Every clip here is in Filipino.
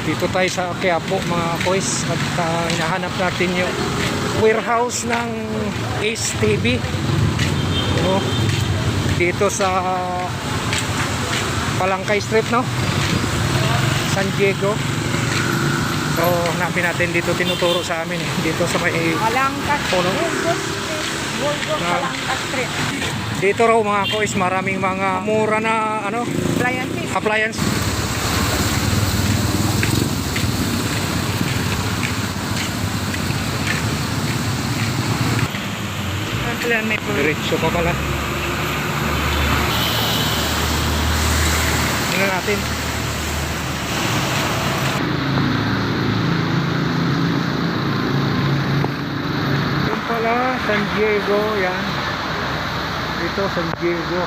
Dito tayo sa Quiapo mga boys at hinahanap natin yung warehouse ng Ace TV. Dito sa Palangkay Street, no? San Diego. So hanapin natin dito, tinuturo sa amin dito sa may Palangka puno. Palangka Street. Dito raw mga boys, maraming mga mura na appliance. Diretso pa pala. Tingnan natin. Yan pala, San Diego. Yan. Dito, San Diego.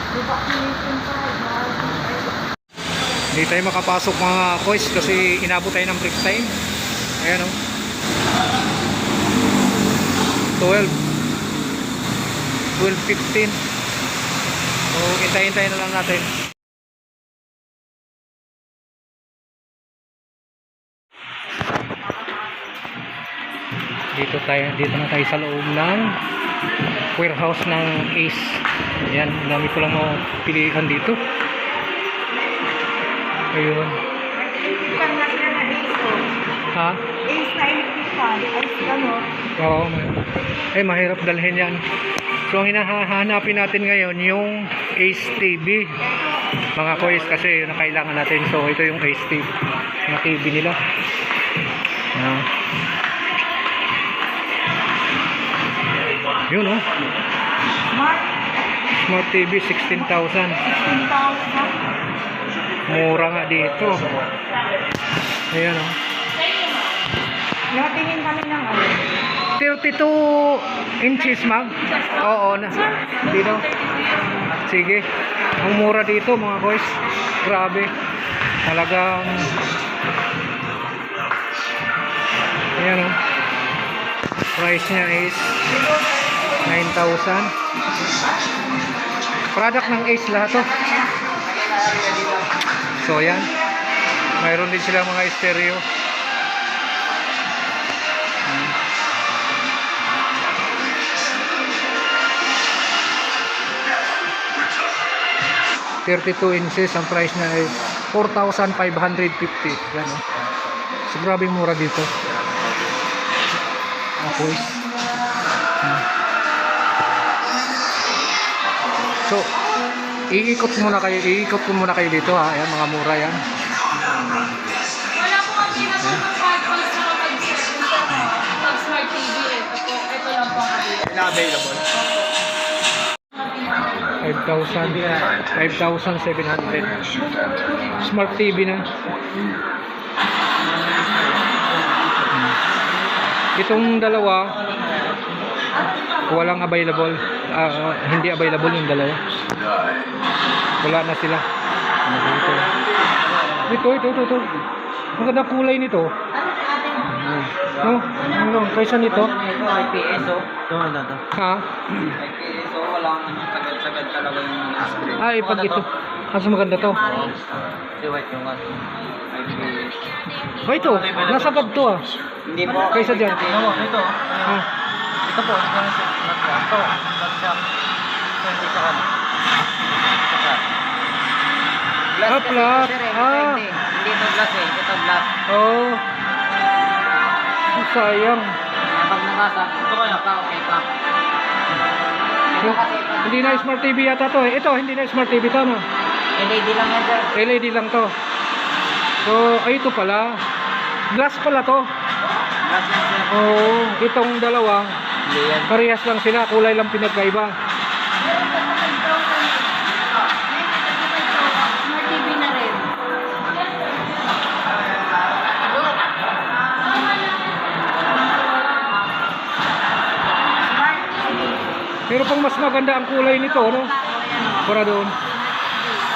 Hindi tayo makapasok mga boys kasi inabot tayo ng break time. Ayan o. 12:15. So, hintayin na lang natin. Dito na tayo sa loob ng warehouse ng Ace. Ayan, dami ko lang mapilihan dito. Ayun. Ha? Ace na electrical. Ace ano? Oo. Mahirap dalhin yan. So, ang hinahanapin natin ngayon yung Ace TV. Mga kois kasi yun ang kailangan natin. So, ito yung Ace TV. Yung TV nila. Yun o. Smart TV, 16,000. 16,000. Mura nga dito. Ayan o. Natingin kami ng 32 inches mag? Oo na. Dito. Sige. Ang mura dito mga boys. Grabe. Talagang ayan o. Price niya is 9,000. Product ng Ace lahat to. So ayan. Mayroon din sila mga stereo. 32 inches, ang price na ay 4,550. Yan, so grabing mura dito. Okay. So iikot ko muna kayo dito ha. Ayan, mga mura yan. Wala po kami na po mag-podcast na mag-smart TV. Ito lang po ang available. 5,700 Smart TV na. Itong dalawa walang available, hindi available yung dalawa, wala na sila. Ito maganda kulay nito. No, kaysa nito. IPS Ha? IPS walang sagad talaga yung screen. Ay, pag ito. Mas maganda to. Si white yung IPS. Oh, ito. Nasa bag to ah. Hindi po. Kaysa dyan. Ito. Ha? Ito po. Ito. Hindi sa kan. Ah, flat. Ah. Hindi ito glass eh. Ito glass. Oh. Sayang. Pag nabasa, ito kaya pa, okay pa. Hindi na Smart TV yata to eh. Ito, hindi na Smart TV to, no? LED lang yan, sir. LED lang to. So, ay ito pala. Glass pala to. Glass yan, sir. Oo, itong dalawa, Hindi yan. parehas lang sila, kulay lang pinagkaiba. smart TV na rin. Pero pang mas maganda ang kulay nito, no? Para doon.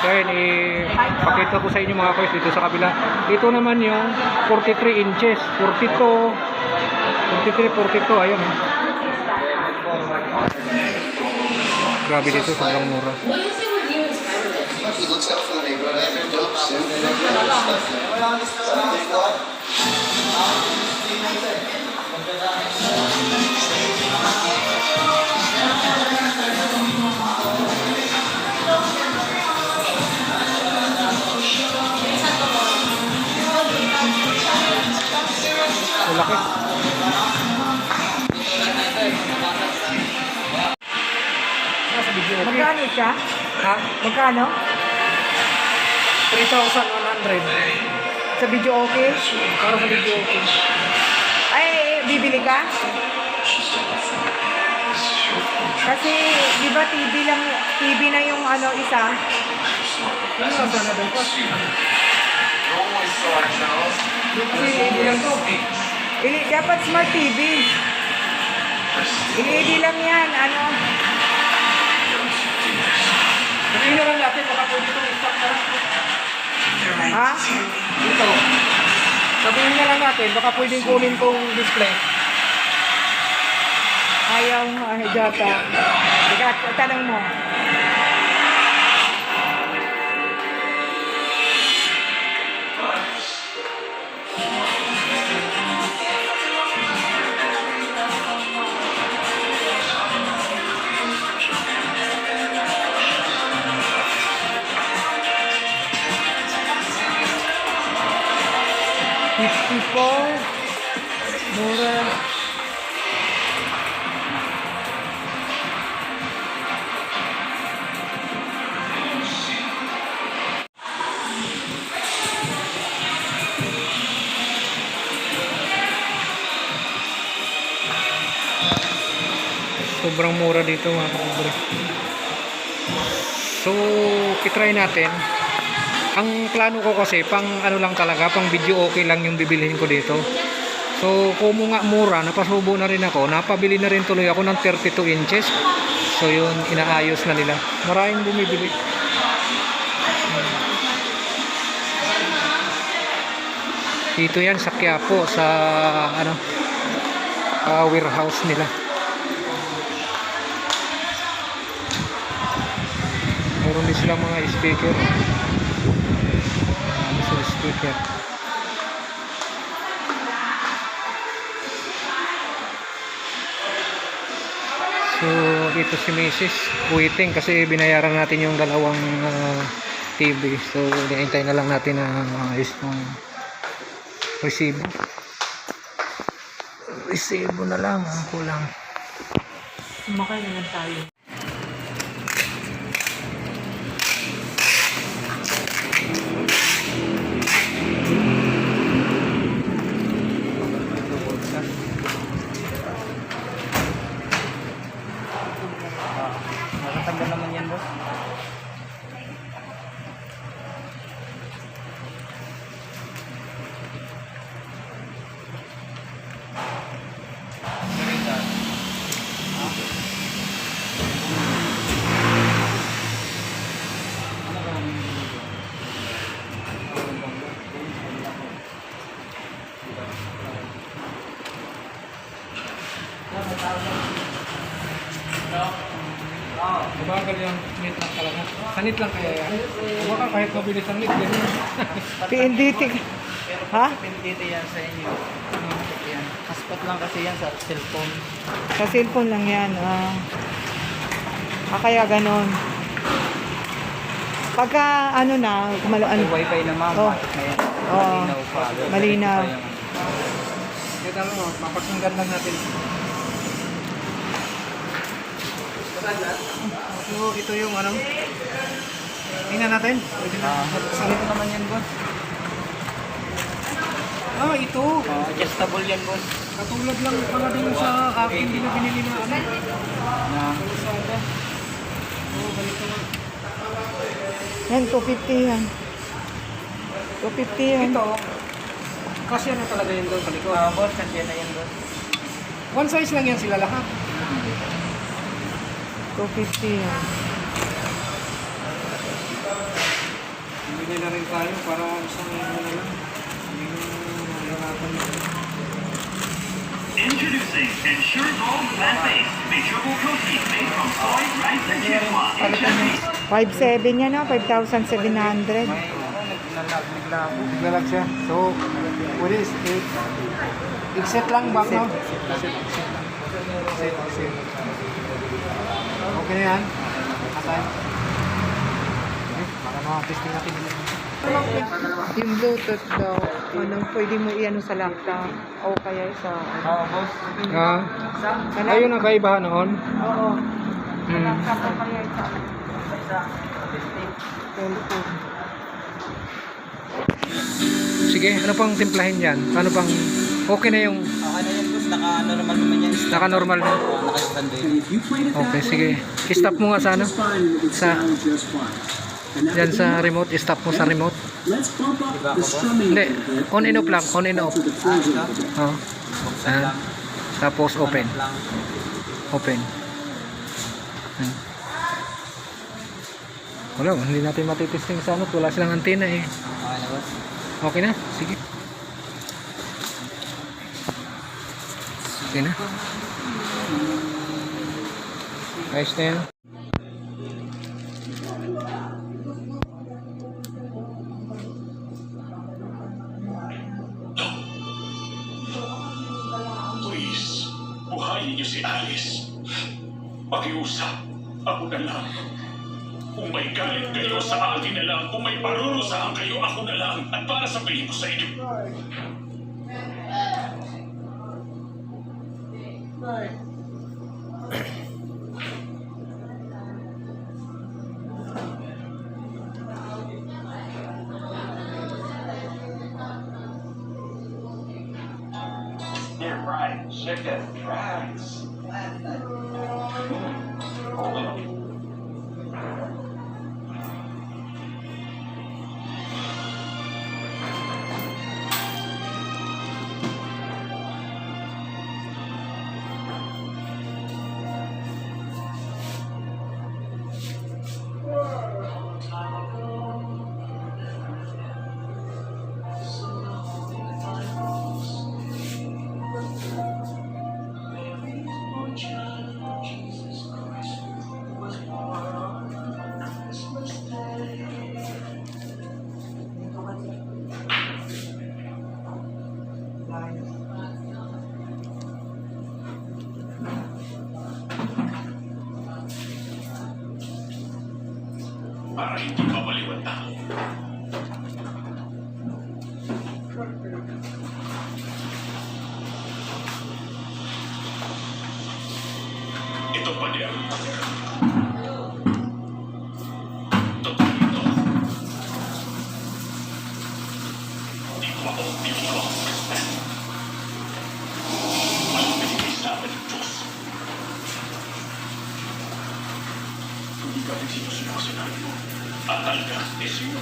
Kaya pakita ko sa inyo mga guys dito sa kabila. Dito naman yung 43 inches, 42, 43, 42, ayun. Grabe dito, sobrang mura. Malaki. Nasa video okay. Magkano siya? Ha? Magkano? 3,100. Sa video okay? Para sa video okay. Ay, bibili ka? Kasi, di ba TV na yung ano, isa? Ano lang sana doon ko? Kasi hindi lang to. Dapat smart TV. LED lang yan, ano? Sabihin na lang natin, baka pwede itong stock na. Ha? Dito. Sabihin na lang natin, baka pwedeng kunin tong display. Ayaw, data. Teka, tanong mo. Mura. Sobrang mura dito mga kapobre. So, kitry natin. Ang plano ko kasi, pang ano lang talaga, pang video okay lang yung bibilihin ko dito. So, kung nga mura, napasubo na rin ako. Napabili na rin tuloy ako ng 32 inches. So, yun, inaayos na nila. Maraming bumibili. Dito yan sa Quiapo, sa ano, warehouse nila. Meron din silang mga speaker. Speaker. So, ito si Mrs. waiting kasi binayaran natin yung dalawang TV. So, hinihintay na lang natin na maayos ng resibo. Resibo na lang ang kulang. Sumakay naman tayo. Nakatanggal naman yan, boss. Mabagal yung net lang talaga. Sanit lang kaya yan. O baka kahit mabilis ang net, ganyan. PNDT. Ha? Dito yan sa inyo. Yan. Hotspot lang kasi yan sa cellphone. Sa cellphone lang yan. Kaya ganon. Pagka ano na, May wifi na ma'am. Oh. May Oo. malinaw pa. Malinaw. Ito ano, mapasunggan lang natin. So, ito yung ano. Tingnan natin. Pwede na. Sanit naman yan, boss. Ito. Adjustable yan, boss. Katulad lang pala dun sa akin na binili na ano. Na Sada. Balik ko na. Yan, 250 yan. 250 yan. Ito. Kasi ano talaga yun doon sa likod. boss, nandiyan na yan, boss. One size lang yan sila lahat. 250 yan. Bigay na rin tayo para isang ano na lang. Hindi na mahirapan. Introducing Ensure Gold Plant-Based. May triple protein made from soy, rice, and quinoa. Palitan niya. 5,700 yan, no? 5,700. May naglalabo. Naglalag siya. So, what is it? Exit lang back, no? Okay na yan? Atay? Okay, para mga-testing natin. Yung Bluetooth daw, ano, pwede mo i-ano sa laptop o kaya sa... Oo, boss. Ayun ang kaibahan noon. Oo. Sa Hmm. laptop o kaya sa cellphone. Sige, ano pang timplahin yan? Ano pang... Okay na yung... Okay na yan, boss. Naka-normal naman yan. Naka-normal na. Naka-stand din. Okay, sige. I-stop mo nga sa ano? Sa... Yan sa remote. I-stop mo sa remote. Hindi. On and off lang. On and off. Oh. Tapos open. Lang. Open. Ayan. Wala, hindi natin matitesting sa ano. Wala silang antena eh. Okay na, boss. Okay na? Sige. Okay na. Ayos na yan. Please, buhayin niyo si Alice. Pakiusap, ako na lang. Kung may galit kayo sa akin na lang, kung may parurusahan kayo, ako na lang. At para sabihin ko sa inyo, they're fried chicken, fries. Hold on. Para hindi mabaliwan tao. Ito pa niya. Totoo ito. Di ko ako piniko. Walang binigay sa akin ng Diyos. Hindi ka rin sinusunod sa namin mo. At talaga, Esyo.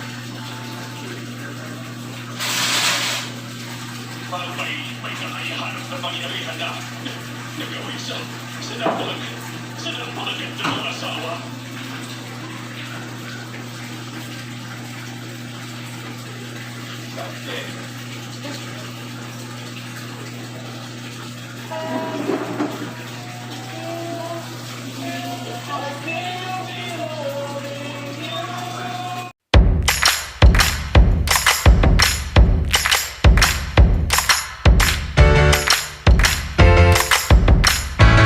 Parang may nakayahanap na pangyarihan na nagawin sa napakaganda ng asawa. Dati,